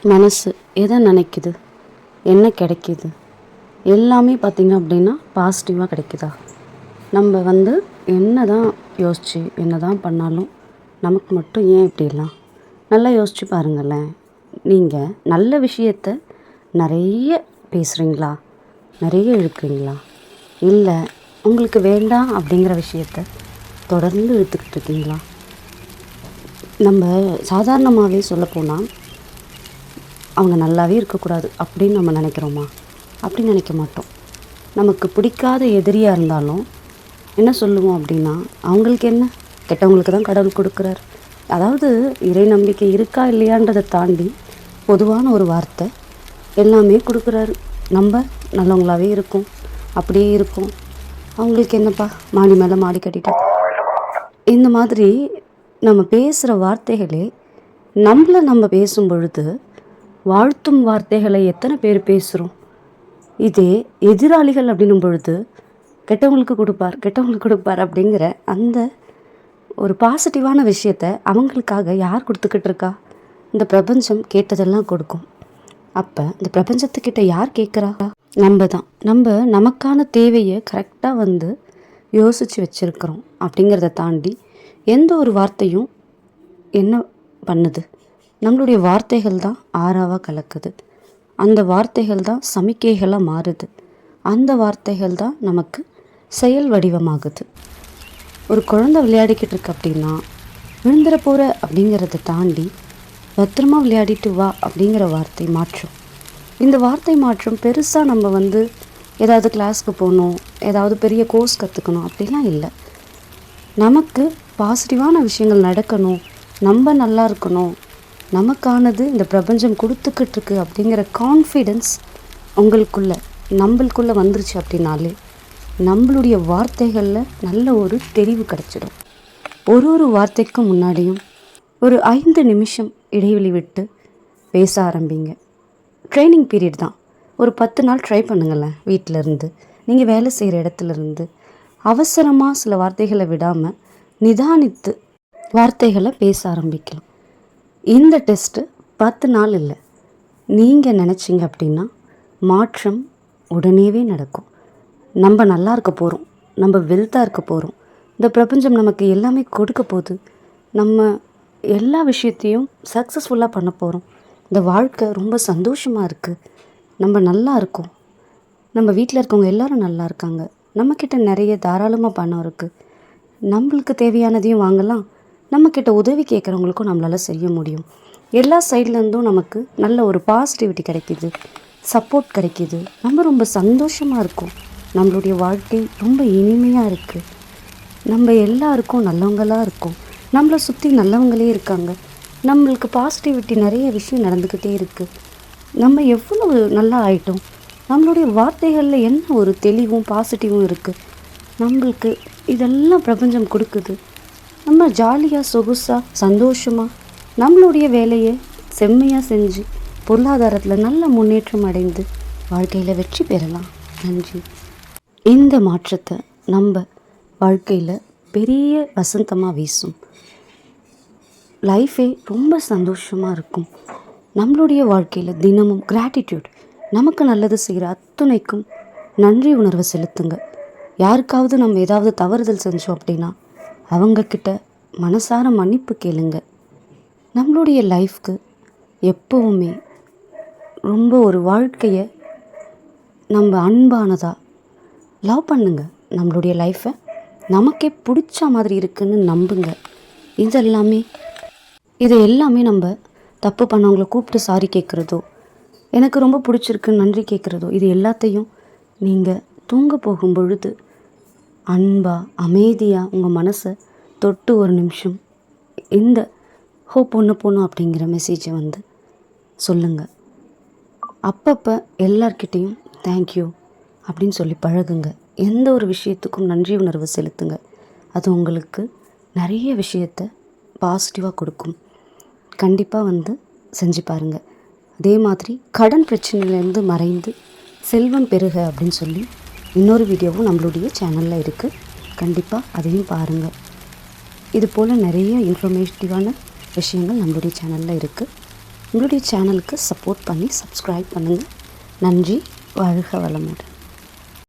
மனசு எதை நினைக்குது, என்ன கிடைக்கிது, எல்லாமே பார்த்திங்க அப்படின்னா பாசிட்டிவாக கிடைக்குதா? நம்ம என்ன தான் யோசித்து என்ன தான் பண்ணாலும் நமக்கு மட்டும் ஏன் இப்படிலாம்? நல்லா யோசித்து பாருங்களேன். நீங்கள் நல்ல விஷயத்த நிறைய பேசுகிறீங்களா, நிறைய இழுக்கிறீங்களா, இல்லை உங்களுக்கு வேண்டாம் அப்படிங்கிற விஷயத்த தொடர்ந்து இழுத்துக்கிட்டு இருக்கீங்களா? நம்ம சாதாரணமாகவே சொல்லப்போனால் அவங்க நல்லாவே இருக்கக்கூடாது அப்படின்னு நம்ம நினைக்கிறோமா? அப்படி நினைக்க மாட்டோம். நமக்கு பிடிக்காத எதிரியாக இருந்தாலும் என்ன சொல்லுவோம் அப்படின்னா, அவங்களுக்கு என்ன, கெட்டவங்களுக்கு தான் கடவுள் கொடுக்குறார். அதாவது இறை நம்பிக்கை இருக்கா இல்லையான்றதை தாண்டி பொதுவான ஒரு வார்த்தை, எல்லாமே கொடுக்குறாரு, நம்ம நல்லவங்களாகவே இருக்கும், அப்படியே இருக்கும், அவங்களுக்கு என்னப்பா மாடி மேலே மாடி கட்டிட்டோம். இந்த மாதிரி நம்ம பேசுகிற வார்த்தைகளே நம்ம பேசும் பொழுது வாழ்த்தும் வார்த்தைகளை எத்தனை பேர் பேசுகிறோம்? இதே எதிராளிகள் அப்படின்னும் பொழுது கெட்டவங்களுக்கு கொடுப்பார் அப்படிங்கிற அந்த ஒரு பாசிட்டிவான விஷயத்த அவங்களுக்காக யார் கொடுத்துக்கிட்டு இருக்கா? இந்த பிரபஞ்சம் கேட்டதெல்லாம் கொடுக்கும். அப்போ இந்த பிரபஞ்சத்துக்கிட்ட யார் கேட்குறா? நம்ம தான். நமக்கான தேவையை கரெக்டாக யோசித்து வச்சுருக்கிறோம் அப்படிங்கிறத தாண்டி எந்த ஒரு வார்த்தையும் என்ன பண்ணுது? நம்மளுடைய வார்த்தைகள் தான் ஆறாவாக கலக்குது. அந்த வார்த்தைகள் தான் சமிக்கைகளாக மாறுது. அந்த வார்த்தைகள் தான் நமக்கு செயல் வடிவமாகுது. ஒரு குழந்தை விளையாடிக்கிட்டு இருக்கு அப்படின்னா, விழுந்துட போகிற அப்படிங்கிறத தாண்டி பத்திரமா விளையாடிட்டு வா அப்படிங்கிற வார்த்தை மாற்றம். இந்த வார்த்தை மாற்றம் பெருசாக நம்ம ஏதாவது கிளாஸ்க்கு போகணும், ஏதாவது பெரிய கோர்ஸ் கற்றுக்கணும் அப்படிலாம் இல்லை. நமக்கு பாசிட்டிவான விஷயங்கள் நடக்கணும், நம்ம நல்லா இருக்கணும், நமக்கானது இந்த பிரபஞ்சம் கொடுத்துக்கிட்டு இருக்கு அப்படிங்கிற கான்ஃபிடென்ஸ் நம்மளுக்குள்ளே வந்துருச்சு அப்படின்னாலே நம்மளுடைய வார்த்தைகளில் நல்ல ஒரு தெளிவு கிடச்சிடும். ஒரு வார்த்தைக்கும் முன்னாடியும் ஒரு 5 நிமிஷம் இடைவெளி விட்டு பேச ஆரம்பிங்க. ட்ரைனிங் பீரியட் தான். ஒரு 10 நாள் ட்ரை பண்ணுங்களேன். வீட்டிலேருந்து, நீங்கள் வேலை செய்கிற இடத்துலேருந்து அவசரமாக சில வார்த்தைகளை விடாமல் நிதானித்து வார்த்தைகளை பேச ஆரம்பிக்கலாம். இந்த டெஸ்ட்டு 10 நாள் இல்லை, நீங்கள் நினச்சிங்க அப்படின்னா மாற்றம் உடனேவே நடக்கும். நம்ம நல்லா இருக்க போகிறோம், நம்ம வெல்த்தாக இருக்க போகிறோம், இந்த பிரபஞ்சம் நமக்கு எல்லாமே கொடுக்க போகுது, நம்ம எல்லா விஷயத்தையும் சக்ஸஸ்ஃபுல்லாக பண்ண போகிறோம், இந்த வாழ்க்கை ரொம்ப சந்தோஷமாக இருக்குது, நம்ம நல்லா இருக்கோம், நம்ம வீட்டில் இருக்கவங்க எல்லோரும் நல்லா இருக்காங்க, நம்மக்கிட்ட நிறைய தாராளமாக பணம் இருக்குது, நம்மளுக்கு தேவையானதையும் வாங்கலாம், நம்மக்கிட்ட உதவி கேட்குறவங்களுக்கும் நம்மளால் செய்ய முடியும். எல்லா சைட்லேருந்தும் நமக்கு நல்ல ஒரு பாசிட்டிவிட்டி கிடைக்கிது, சப்போர்ட் கிடைக்கிது, நம்ம ரொம்ப சந்தோஷமாக இருக்கும், நம்மளுடைய வாழ்க்கை ரொம்ப இனிமையாக இருக்குது, நம்ம எல்லாருக்கும் நல்லவங்களாக இருக்கும், நம்மளை சுற்றி நல்லவங்களே இருக்காங்க, நம்மளுக்கு பாசிட்டிவிட்டி நிறைய விஷயம் நடந்துக்கிட்டே இருக்குது, நம்ம எவ்வளவு நல்லா ஆயிட்டோம், நம்மளுடைய வார்த்தைகளில் என்ன ஒரு தெளிவும் பாசிட்டிவும் இருக்குது, நம்மளுக்கு இதெல்லாம் பிரபஞ்சம் கொடுக்குது. நம்ம ஜாலியாக சொகுசாக சந்தோஷமாக நம்மளுடைய வேலையை செம்மையாக செஞ்சு பொருளாதாரத்தில் நல்ல முன்னேற்றம் அடைந்து வாழ்க்கையில் வெற்றி பெறலாம். நன்றி. இந்த மாற்றத்தை நம்ம வாழ்க்கையில் பெரிய வசந்தமாக வீசும். லைஃபே ரொம்ப சந்தோஷமாக இருக்கும். நம்மளுடைய வாழ்க்கையில் தினமும் கிராட்டிடியூட், நமக்கு நல்லது செய்கிற அத்துணைக்கும் நன்றி உணர்வை செலுத்துங்க. யாருக்காவது நம்ம ஏதாவது தவறுதல் செஞ்சோம் அப்படின்னா அவங்கக்கிட்ட மனசார மன்னிப்பு கேளுங்க. நம்மளுடைய லைஃப்க்கு எப்போவுமே ரொம்ப ஒரு வாழ்க்கையை நம்ம அன்பானதாக லவ் பண்ணுங்க. நம்மளுடைய லைஃப்பை நமக்கே பிடிச்ச மாதிரி இருக்குன்னு நம்புங்க. இது எல்லாமே நம்ம தப்பு பண்ணவங்கள கூப்பிட்டு சாரி கேட்குறதோ, எனக்கு ரொம்ப பிடிச்சிருக்குன்னு நன்றி கேட்குறதோ, இது எல்லாத்தையும் நீங்கள் தூங்க போகும் பொழுது அன்பாக அமைதியாக உங்கள் மனசை தொட்டு ஒரு நிமிஷம் இந்த ஹோப் ஒன்று போகணும் அப்படிங்கிற மெசேஜை சொல்லுங்கள். அப்பப்போ எல்லார்கிட்டேயும் தேங்க்யூ அப்படின்னு சொல்லி பழகுங்க. எந்த ஒரு விஷயத்துக்கும் நன்றி உணர்வு செலுத்துங்க. அது உங்களுக்கு நிறைய விஷயத்தை பாசிட்டிவாக கொடுக்கும். கண்டிப்பாக செஞ்சு பாருங்கள். அதே மாதிரி கடன் பிரச்சனையிலேருந்து மறைந்து செல்வம் பெருக அப்படின்னு சொல்லி இன்னொரு வீடியோவும் நம்மளுடைய சேனலில் இருக்குது. கண்டிப்பாக அதையும் பாருங்கள். இது போல் நிறைய இன்ஃபர்மேட்டிவான விஷயங்கள் நம்மளுடைய சேனலில் இருக்குது. உங்களுடைய சேனலுக்கு சப்போர்ட் பண்ணி சப்ஸ்கிரைப் பண்ணுங்கள். நன்றி. வாழ்க வளமுடன்.